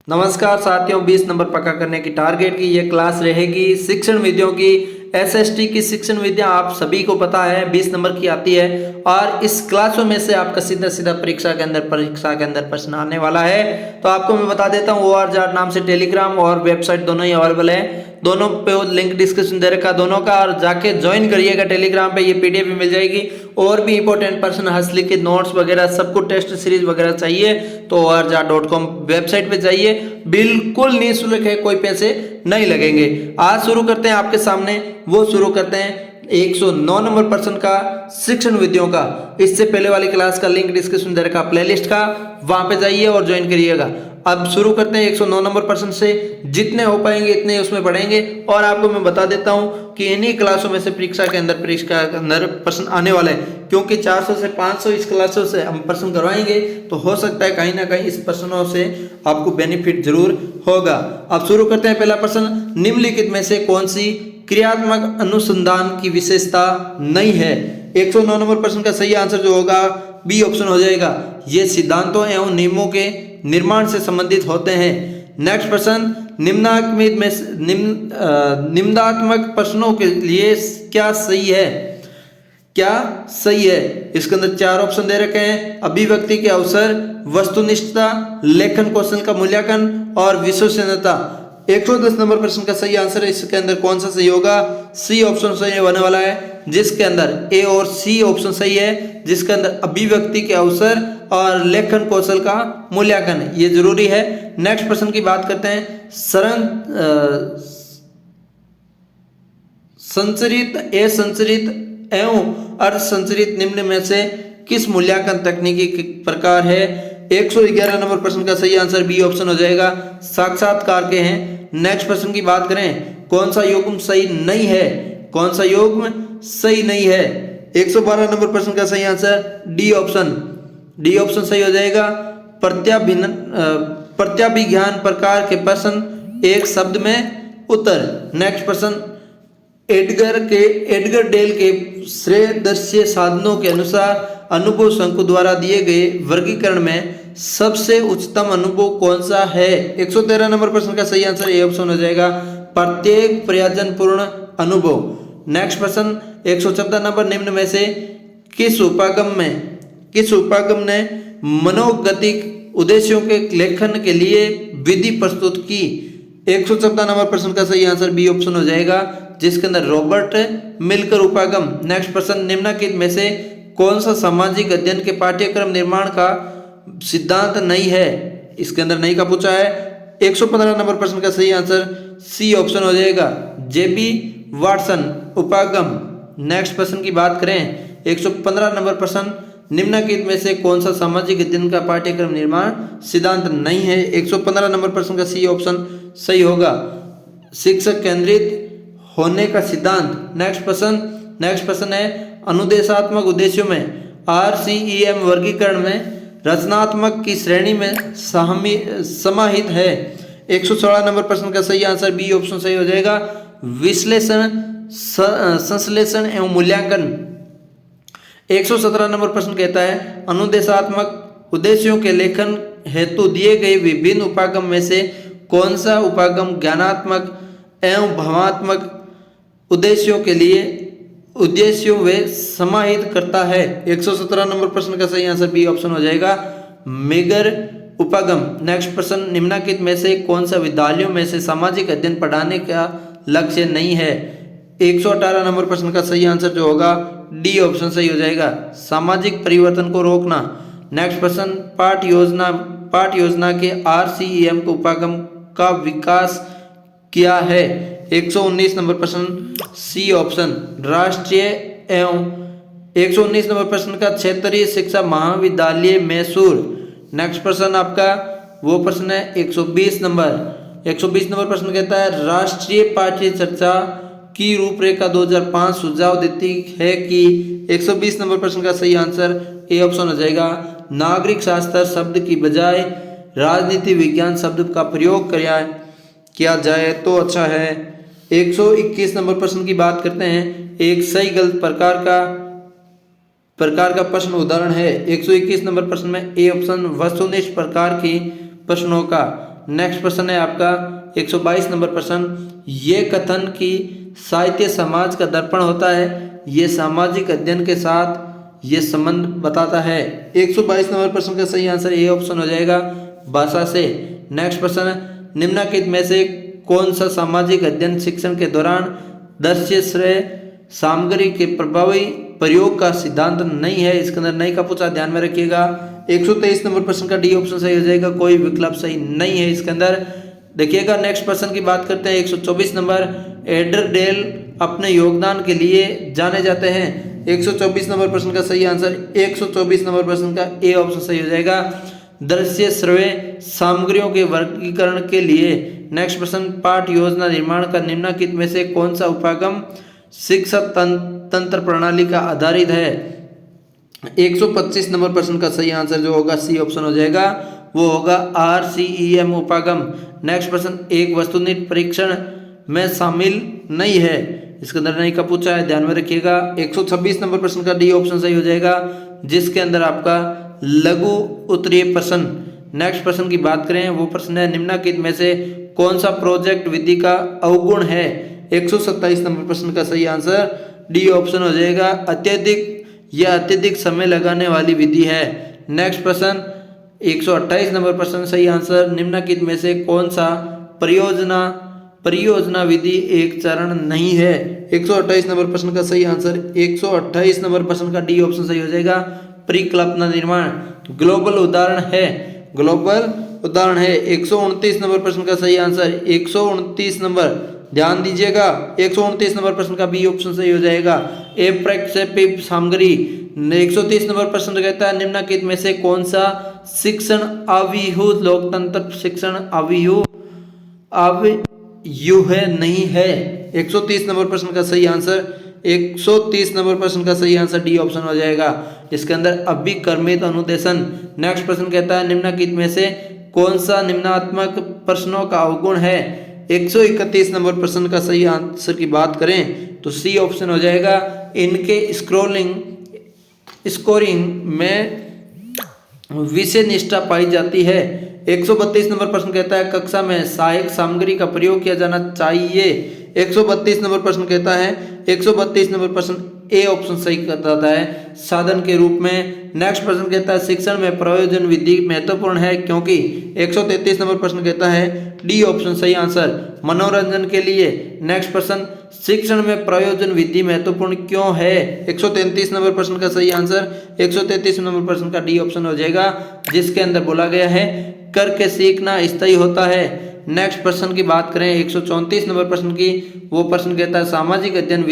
नमस्कार साथियों, 20 नंबर पक्का करने की टारगेट की ये क्लास रहेगी शिक्षण विधियों की। एसएसटी की शिक्षण विधियां आप सभी को पता है 20 नंबर की आती है और इस क्लासों में से आपका सीधा सीधा परीक्षा के अंदर प्रश्न आने वाला है। तो आपको मैं बता देता हूँ, ORJAR नाम से टेलीग्राम और वेबसाइट दोनों ही अवेलेबल है। दोनों पे लिंक डिस्क्रिप्शन दे रखा दोनों का, और जाके ज्वाइन करिएगा टेलीग्राम पे। ये पीडीएफ भी मिल जाएगी और भी इंपॉर्टेंट प्रश्न, हंसलिखित नोट्स वगैरह सबको, टेस्ट सीरीज वगैरह चाहिए तो orjar.com वेबसाइट पे जाइए। बिल्कुल निःशुल्क है, कोई पैसे नहीं लगेंगे। आज शुरू करते हैं, आपके सामने वो शुरू करते हैं 109 नंबर प्रश्न का शिक्षण विधियों का। इससे पहले वाली क्लास का लिंक डिस्क्रिप्शन दे रखा प्लेलिस्ट का, वहां पे जाइए और ज्वाइन करिएगा। अब शुरू करते हैं 109 नंबर प्रश्न से। जितने हो पाएंगे इतने उसमें पढ़ेंगे और आपको मैं बता देता हूं कि इन्हीं क्लासों में से परीक्षा के अंदर प्रश्न आने वाले हैं, क्योंकि 400 से 500 इस क्लासों से हम प्रश्न करवाएंगे, तो हो सकता है कहीं ना कहीं इस प्रश्नों से आपको बेनिफिट जरूर होगा। अब शुरू करते हैं। पहला प्रश्न, निम्नलिखित में से कौन सी क्रियात्मक अनुसंधान की विशेषता नहीं है? 109 नंबर प्रश्न का सही आंसर जो होगा बी ऑप्शन हो जाएगा। ये सिद्धांतों एवं नियमों के निर्माण से संबंधित होते हैं। नेक्स्ट प्रश्न, निम्नात्मक प्रश्नों के लिए क्या सही है? क्या सही है? इसके अंदर 4 ऑप्शन दे रखे हैं। अभिव्यक्ति के अवसर, वस्तुनिष्ठता, लेखन कौशल का मूल्यांकन और विश्वसनीयता। 110 नंबर प्रश्न का सही आंसर है। इसके अंदर कौन सा सही होगा? सी ऑप्शन सही होने वाला है, जिसके अंदर ए और सी ऑप्शन सही है, जिसके अंदर अभिव्यक्ति के अवसर और लेखन कौशल का मूल्यांकन ये जरूरी है। नेक्स्ट प्रश्न की बात करते हैं। संचरित, असंचरित एवं अर्धसंचरित निम्न में से किस मूल्यांकन तकनीकी प्रकार है? 111 नंबर प्रश्न का सही आंसर बी ऑप्शन हो जाएगा, साक्षात्कार के हैं। नेक्स्ट प्रश्न की बात करें, कौन सा युग्म सही नहीं है? कौन सा युग्म सही नहीं है? 112 नंबर प्रश्न का सही आंसर डी ऑप्शन सही हो जाएगा। प्रत्याभिज्ञान प्रकार के प्रश्न, एक शब्द में उत्तर। नेक्स्ट प्रश्न, एडगर डेल के श्रेयदर्शी साधनों के अनुसार अनुभव शंकु द्वारा दिए गए वर्गीकरण में सबसे उच्चतम अनुभव कौन सा है? 113 नंबर प्रश्न का सही आंसर ए ऑप्शन हो जाएगा, प्रत्येक प्रयोजनपूर्ण अनुभव। नेक्स्ट प्रश्न, 114 नंबर, निम्न में से किस उपागम ने मनोगतिक उद्देश्यों के लेखन के लिए विधि प्रस्तुत की? 114 नंबर प्रश्न का सही आंसर बी ऑप्शन हो जाएगा, जिसके अंदर रॉबर्ट मिलकर उपागम। नेक्स्ट प्रश्न, निम्नलिखित में से कौन सा सामाजिक अध्ययन के पाठ्यक्रम निर्माण का सिद्धांत नहीं है? इसके अंदर नहीं का पूछा है। 115 नंबर प्रश्न का सही आंसर सी ऑप्शन हो जाएगा, जेबी वाटसन उपागम। नेक्स्ट प्रश्न की बात करें, 115 नंबर प्रश्न, निम्नलिखित में से कौन सा सामाजिक अध्ययन का पाठ्यक्रम निर्माण सिद्धांत नहीं है? 115 नंबर प्रश्न का सी ऑप्शन सही होगा, शिक्षक केंद्रित होने का सिद्धांत। नेक्स्ट प्रश्न है, अनुदेशात्मक उद्देश्यों में RCEM वर्गीकरण में रचनात्मक की श्रेणी में समाहित है? 116 नंबर प्रश्न का सही आंसर बी ऑप्शन सही हो जाएगा, विश्लेषण, संश्लेषण एवं मूल्यांकन। 117 नंबर प्रश्न कहता है, अनुदेशात्मक उद्देश्यों के लेखन हेतु दिए गए विभिन्न उपागम में से कौन सा उपागम ज्ञानात्मक एवं भावात्मक उद्देश्यों वे समाहित करता है? 117 नंबर प्रश्न का सही आंसर बी ऑप्शन हो जाएगा, मेगर उपागम। नेक्स्ट प्रश्न, निम्नलिखित में से कौन सा विद्यालयों में से सामाजिक अध्ययन पढ़ाने का लक्ष्य नहीं है? 118 नंबर प्रश्न का सही आंसर जो होगा डी ऑप्शन सही हो जाएगा, सामाजिक परिवर्तन को रोकना। नेक्स्ट प्रश्न, पाठ योजना के RCEM को उपागम का विकास किया है? 119 नंबर प्रश्न सी ऑप्शन, राष्ट्रीय एवं 119 नंबर प्रश्न का क्षेत्रीय शिक्षा महाविद्यालय मैसूर। नेक्स्ट प्रश्न आपका वो प्रश्न है 120 नंबर प्रश्न कहता है, राष्ट्रीय पाठ्य चर्चा की रूपरेखा 2005 सुझाव देती है कि? 120 नंबर प्रश्न का सही आंसर ए ऑप्शन हो जाएगा, नागरिक शास्त्र शब्द की बजाय राजनीति विज्ञान शब्द का प्रयोग किया जाए तो अच्छा है। 121 नंबर प्रश्न की बात करते हैं, एक सही गलत प्रकार का प्रश्न उदाहरण है। 121 नंबर प्रश्न में ए ऑप्शन वस्तुनिष्ठ प्रकार की प्रश्नों का। नेक्स्ट प्रश्न है आपका 122 नंबर प्रश्न, ये कथन कि साहित्य समाज का दर्पण होता है, ये सामाजिक अध्ययन के साथ ये संबंध बताता है। 122 नंबर प्रश्न का सही आंसर ए ऑप्शन हो जाएगा, भाषा से। नेक्स्ट प्रश्न, निम्नलिखित में से कौन सा सामाजिक अध्ययन शिक्षण के दौरान दृश्य श्रेय सामग्री के प्रभावी प्रयोग का सिद्धांत नहीं है? इसके अंदर नहीं का पूछा, ध्यान में रखिएगा। 123 नंबर प्रश्न का डी ऑप्शन सही हो जाएगा, कोई विकल्प सही नहीं है इसके अंदर। देखिएगा नेक्स्ट प्रश्न की बात करते हैं। 124 नंबर, एडरडेल अपने योगदान के लिए जाने जाते हैं। 124 नंबर प्रश्न का सही आंसर 124 नंबर प्रश्न का ए ऑप्शन सही हो जाएगा, दृश्य श्रव्य सामग्रियों के वर्गीकरण के लिए। नेक्स्ट प्रश्न, पाठ योजना निर्माण का निम्नलिखित में से कौन सा उपागम शिक्षा तंत्र प्रणाली का आधारित है? 125 नंबर प्रश्न का सही आंसर जो होगा सी ऑप्शन हो जाएगा, वो होगा RCEM उपागम। नेक्स्ट प्रश्न, एक वस्तुनिष्ठ परीक्षण में शामिल नहीं है, इसके अंदर नहीं का पूछा है, ध्यान में रखिएगा। 126 नंबर प्रश्न का डी ऑप्शन सही हो जाएगा, जिसके अंदर आपका लघु उत्तरीय प्रश्न। नेक्स्ट प्रश्न की बात करें, वो प्रश्न है निम्नलिखित में से कौन सा प्रोजेक्ट विधि का अवगुण है? 127 नंबर प्रश्न का सही आंसर डी ऑप्शन हो जाएगा, अत्यधिक समय लगाने वाली विधि है। नेक्स्ट प्रश्न 128 नंबर प्रश्न सही आंसर, निम्नलिखित में से कौन सा परियोजना विधि एक चरण नहीं है? 128 नंबर प्रश्न का सही आंसर 128 नंबर प्रश्न का डी ऑप्शन सही हो जाएगा, परिकल्पना निर्माण। ग्लोबल उदाहरण है 129 नंबर प्रश्न का सही आंसर 129 नंबर, ध्यान दीजिएगा, 129 नंबर प्रश्न का बी ऑप्शन सही हो जाएगा, एप्रक्षेपित सामग्री। 130 नंबर प्रश्न कहता है निम्नलिखित में से कौन सा शिक्षण अव्यूह लोकतंत्र शिक्षण अव्यूह है नहीं है? 130 नंबर प्रश्न का सही आंसर 130 नंबर प्रश्न का सही आंसर डी ऑप्शन हो जाएगा, इसके अंदर अभिकर्मित अनुदेशन। नेक्स्ट प्रश्न कहता है निम्नलिखित में से कौन सा निम्नात्मक प्रश्नों का अवगुण है? 131 नंबर प्रश्न का सही आंसर की बात करें तो सी ऑप्शन हो जाएगा, इनके स्कोरिंग में विषय निष्ठा पाई जाती है। 132 नंबर प्रश्न कहता है कक्षा में सहायक सामग्री का प्रयोग किया जाना चाहिए। 132 नंबर प्रश्न कहता है 132 नंबर प्रश्न ए ऑप्शन सही बताता है, साधन के रूप में। नेक्स्ट प्रश्न कहता है शिक्षण में प्रयोजन विधि महत्वपूर्ण है क्योंकि। 133 नंबर प्रश्न कहता है डी ऑप्शन सही आंसर, मनोरंजन के लिए। नेक्स्ट प्रश्न, शिक्षण में प्रयोजन विधि महत्वपूर्ण क्यों है? 133 नंबर प्रश्न का सही आंसर 133 नंबर प्रश्न का डी ऑप्शन हो जाएगा, जिसके अंदर बोला गया है करके सीखना स्थायी होता है। नेक्स्ट प्रश्न की बात करें 134 नंबर प्रश्न की, वो प्रश्न कहता है सामाजिक अध्ययन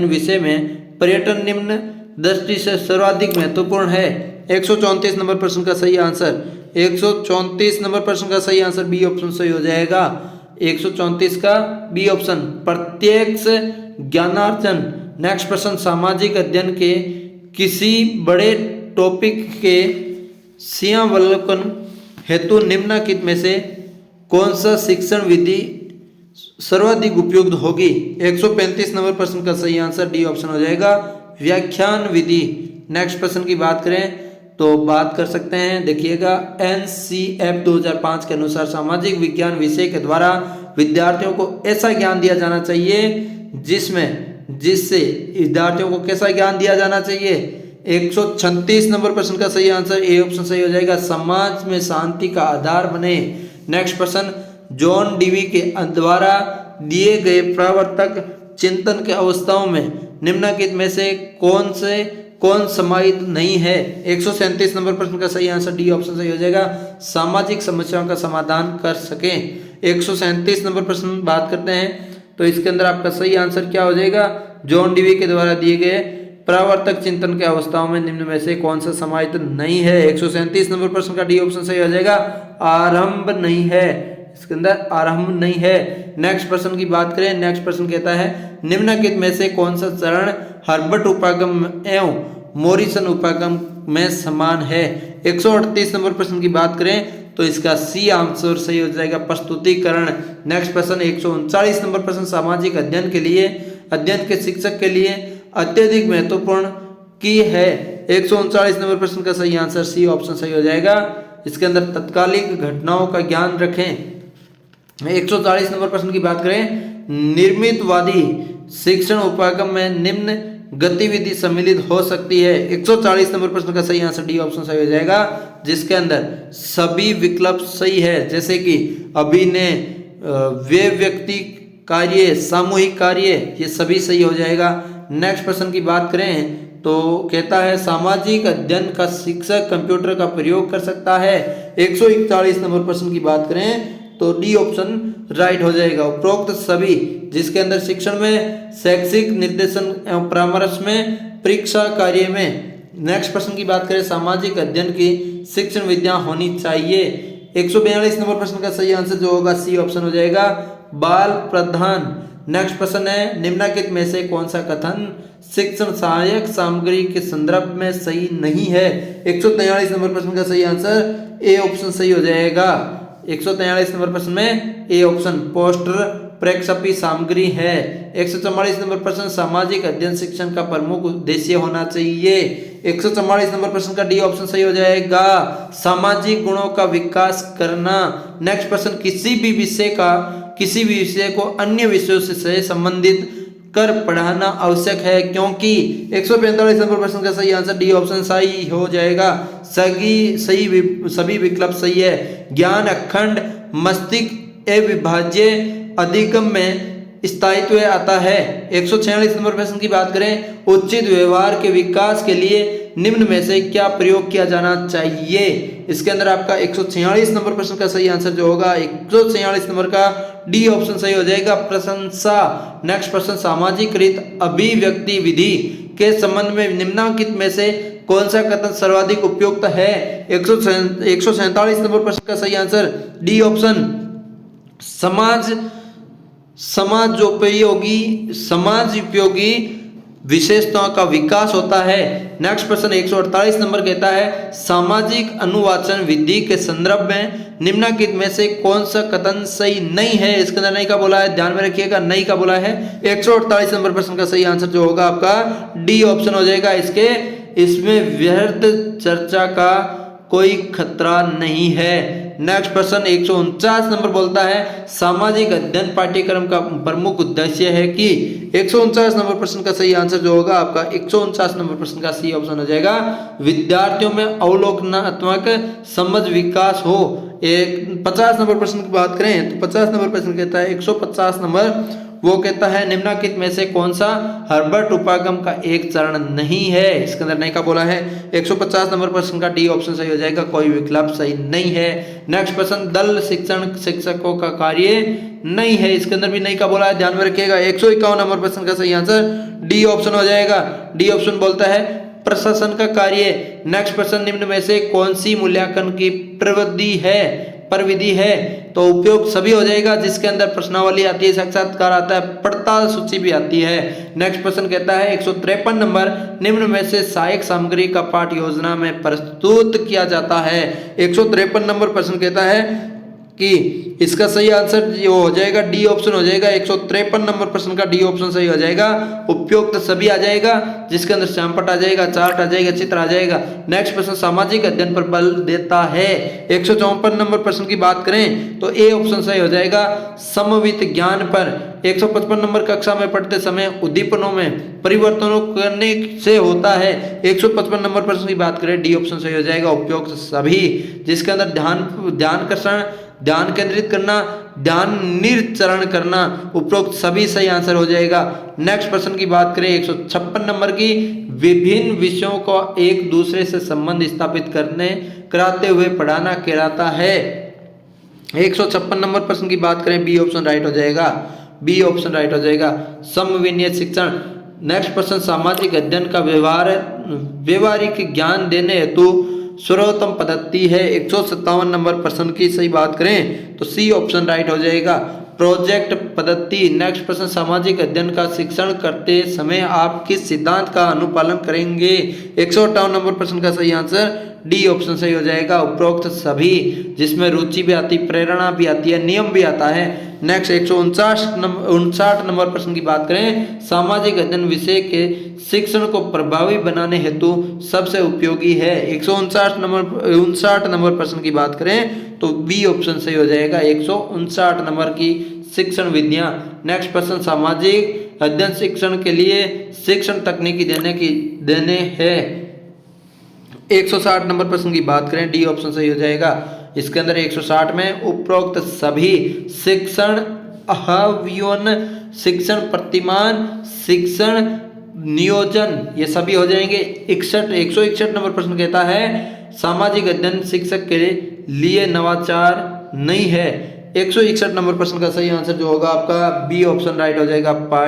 विषय में पर्यटन निम्न दृष्टि से सर्वाधिक महत्वपूर्ण है। 134 नंबर प्रश्न का सही आंसर 134 नंबर प्रश्न का सही आंसर बी ऑप्शन सही हो जाएगा, 134 का बी ऑप्शन, प्रत्यक्ष ज्ञानार्जन। नेक्स्ट प्रश्न, सामाजिक अध्ययन के किसी बड़े टॉपिक के सियावलोकन हेतु निम्नलिखित में से कौन सा शिक्षण विधि सर्वाधिक उपयुक्त होगी? 135 नंबर प्रश्न का सही आंसर डी ऑप्शन हो जाएगा, व्याख्यान विधि। नेक्स्ट प्रश्न की बात करें तो बात कर सकते हैं, देखिएगा NCF 2005 के अनुसार सामाजिक विज्ञान विषय के द्वारा विद्यार्थियों को ऐसा ज्ञान दिया जाना चाहिए जिससे विद्यार्थियों को कैसा ज्ञान दिया जाना चाहिए? 136 नंबर प्रश्न का सही आंसर ए ऑप्शन सही हो जाएगा, समाज में शांति का आधार बने। नेक्स्ट प्रश्न, जॉन डीवी के द्वारा दिए गए प्रवर्तक चिंतन के अवस्थाओं में निम्नलिखित में से कौन समाहित नहीं है? 137 नंबर प्रश्न का सही आंसर डी ऑप्शन सही हो जाएगा, सामाजिक समस्याओं का समाधान कर सकें। 137 नंबर प्रश्न बात करते हैं तो इसके अंदर आपका सही आंसर क्या हो जाएगा? जॉन डीवी के द्वारा दिए गए प्रवर्तक चिंतन के अवस्थाओं में निम्न में से कौन सा समाहित नहीं है? 137 नंबर प्रश्न का डी ऑप्शन सही हो जाएगा, आरंभ नहीं है, इसके अंदर आरंभ नहीं है। नेक्स्ट प्रश्न की बात करें, नेक्स्ट प्रश्न कहता है निम्नलिखित में से कौन सा चरण हर्बर्ट उपागम एवं मॉरिसन उपागम में समान है? 138 नंबर प्रश्न की बात करें तो इसका सी आंसर सही हो जाएगा, प्रस्तुतिकरण। नेक्स्ट प्रश्न 139 नंबर प्रश्न, सामाजिक अध्ययन के शिक्षक के लिए अत्यधिक महत्वपूर्ण की है? 139 नंबर प्रश्न का सही आंसर सी ऑप्शन सही हो जाएगा, इसके अंदर तत्कालिक घटनाओं का ज्ञान रखें। 140 नंबर प्रश्न की बात करें, निर्मितवादी शिक्षण उपागम में निम्न गतिविधि सम्मिलित हो सकती है। 140 नंबर प्रश्न का सही आंसर डी ऑप्शन सही हो जाएगा, जिसके अंदर सभी विकल्प सही है, जैसे कि अभिनय, वे व्यक्ति कार्य, सामूहिक कार्य, ये सभी सही हो जाएगा। नेक्स्ट प्रश्न की बात करें तो कहता है सामाजिक अध्ययन का शिक्षक कंप्यूटर का प्रयोग कर सकता है। 141 नंबर प्रश्न की बात करें तो डी ऑप्शन राइट हो जाएगा। उपरोक्त सभी, जिसके अंदर शिक्षण में, शैक्षिक निर्देशन एवं परामर्श में, परीक्षा कार्य में। नेक्स्ट प्रश्न की बात करें, सामाजिक अध्ययन की शिक्षण विद्या होनी चाहिए। 142 नंबर प्रश्न का सही आंसर जो होगा सी ऑप्शन हो जाएगा, बाल प्रधान। नेक्स्ट प्रश्न है, निम्नलिखित में से कौन सा कथन शिक्षण सहायक सामग्री के संदर्भ में सही नहीं है। 143 नंबर प्रश्न का सही आंसर ए ऑप्शन सही हो जाएगा। 143 नंबर प्रश्न में ए ऑप्शन पोस्टर प्रेक्षापी सामग्री है। 144 नंबर प्रश्न, सामाजिक अध्ययन शिक्षण का प्रमुख उद्देश्य होना चाहिए। 144 नंबर प्रश्न का डी ऑप्शन सही हो जाएगा, सामाजिक गुणों का विकास करना। नेक्स्ट प्रश्न, किसी भी विषय को अन्य विषयों से संबंधित कर पढ़ाना आवश्यक है, क्योंकि 145 नंबर प्रश्न का सही आंसर डी ऑप्शन सही हो जाएगा। सभी विकल्प सही है। ज्ञान अखंड, मस्तिष्क अविभाज्य, अधिगम में स्थायित्व आता है। 146 नंबर प्रश्न की बात करें, उचित व्यवहार के विकास के लिए निम्न में से क्या प्रयोग किया जाना चाहिए। इसके अंदर आपका 146 नंबर प्रश्न का सही आंसर जो होगा 146 नंबर का डी ऑप्शन सही हो जाएगा, प्रशंसा। नेक्स्ट प्रश्न, सामाजिक रीत अभिव्यक्ति विधि के संबंध में निम्नलिखित में से कौन सा कथन सर्वाधिक उपयुक्त है। 147 नंबर प्रश्न का सही आंसर डी ऑप्शन, समाज उपयोगी विशेषताओं का विकास होता है। नेक्स्ट प्रश्न 148 नंबर कहता है, सामाजिक अनुवाचन विधि के संदर्भ में निम्नलिखित में से कौन सा कथन सही नहीं है। इसके अंदर नहीं का बोला है, ध्यान में रखिएगा, नहीं का बोला है। 148 नंबर प्रश्न का सही आंसर जो होगा आपका डी ऑप्शन हो जाएगा। इसमें व्यर्थ चर्चा का कोई खतरा नहीं है। नेक्स्ट प्रश्न 149 नंबर बोलता है, सामाजिक अध्ययन पाठ्यक्रम का प्रमुख उद्देश्य है कि। 149 नंबर प्रश्न का सही आंसर जो होगा आपका 149 नंबर प्रश्न का सही ऑप्शन हो जाएगा, विद्यार्थियों में अवलोकनात्मक समझ विकास हो। 50 नंबर प्रश्न की बात करें तो 50 नंबर प्रश्न कहता है, 150 नंबर वो कहता है, निम्नलिखित में से कौन सा हर्बर्ट उपागम का एक चरण नहीं है। इसके अंदर नहीं का बोला है। 150 नंबर प्रश्न का डी ऑप्शन सही हो जाएगा, कोई विकल्प सही नहीं है। नेक्स्ट प्रश्न, दल शिक्षण शिक्षकों का कार्य नहीं है। इसके अंदर भी नहीं का बोला है, ध्यान में रखिएगा। 151 नंबर प्रश्न का सही आंसर डी ऑप्शन हो जाएगा। डी ऑप्शन बोलता है प्रशासन का कार्य। नेक्स्ट प्रश्न, निम्न में से कौन सी मूल्यांकन की प्रविधि है, तो उपयोग सभी हो जाएगा, जिसके अंदर प्रश्नावली आती है, साक्षात्कार आता है, पड़ताल सूची भी आती है। नेक्स्ट प्रश्न कहता है 153 नंबर, निम्न में से सहायक सामग्री का पाठ योजना में प्रस्तुत किया जाता है। 153 नंबर प्रश्न कहता है कि इसका सही आंसर जो हो जाएगा डी ऑप्शन हो जाएगा। 153 नंबर प्रश्न का डी ऑप्शन सही हो जाएगा, उपयुक्त सभी आ जाएगा, जिसके अंदर श्यामपट आ जाएगा, चार्ट आ जाएगा, चित्र आ जाएगा। नेक्स्ट प्रश्न, सामाजिक अध्ययन पर बल देता है। 154 नंबर प्रश्न की बात करें तो ए ऑप्शन सही हो जाएगा, समवित ज्ञान पर। 155 नंबर कक्षा में पढ़ते समय उद्दीपनों में परिवर्तनों करने से होता है। 155 नंबर प्रश्न की बात करें, डी ऑप्शन सही हो जाएगा, उपयुक्त सभी, जिसके अंदर ध्यान केंद्रित करना, ध्यान निर्चरण करना, उपरोक्त सभी सही आंसर हो जाएगा। नेक्स्ट प्रश्न की बात करें 156 नंबर की, विभिन्न विषयों को एक दूसरे से संबंध स्थापित कराते हुए पढ़ाना कहलाता है। 156 नंबर प्रश्न की बात करें, बी ऑप्शन राइट हो जाएगा, बी ऑप्शन राइट हो जाएगा, समविन्यास शिक्षण। नेक्स्ट प्रश्न, सामाजिक अध्ययन का व्यवहारिक ज्ञान देने हेतु सर्वोत्तम पद्धति है। 157 नंबर प्रश्न की सही बात करें तो सी ऑप्शन राइट हो जाएगा, प्रोजेक्ट पद्धति। नेक्स्ट प्रश्न, सामाजिक अध्ययन का शिक्षण करते समय आप किस सिद्धांत का अनुपालन करेंगे। 158 नंबर प्रश्न का सही आंसर डी ऑप्शन सही हो जाएगा, उपरोक्त सभी, जिसमें रुचि भी आती, प्रेरणा भी आती है, नियम भी आता है। नेक्स्ट 159 नंबर प्रश्न की बात करें, सामाजिक अध्ययन विषय के शिक्षण को प्रभावी बनाने हेतु सबसे उपयोगी है। 159 नंबर प्रश्न की बात करें तो बी ऑप्शन सही हो जाएगा, 159 नंबर की शिक्षण विधियां। नेक्स्ट प्रश्न, सामाजिक अध्ययन शिक्षण के लिए शिक्षण तकनीकी देने हैं। 160 नंबर प्रश्न की बात करें, डी ऑप्शन सही हो जाएगा। इसके अंदर 160 में उपरोक्त सभी शिक्षण अहव्योन, शिक्षण प्रतिमान, शिक्षण नियोजन, ये सभी हो जाएंगे। 161 नंबर प्रश्न कहता है सामाजिक अध्ययन शिक्षक के लिए नवाचार नहीं है। 161 नंबर प्रश्न का सही आंसर जो होगा आपका बी ऑप्शन राइट हो जाएगा।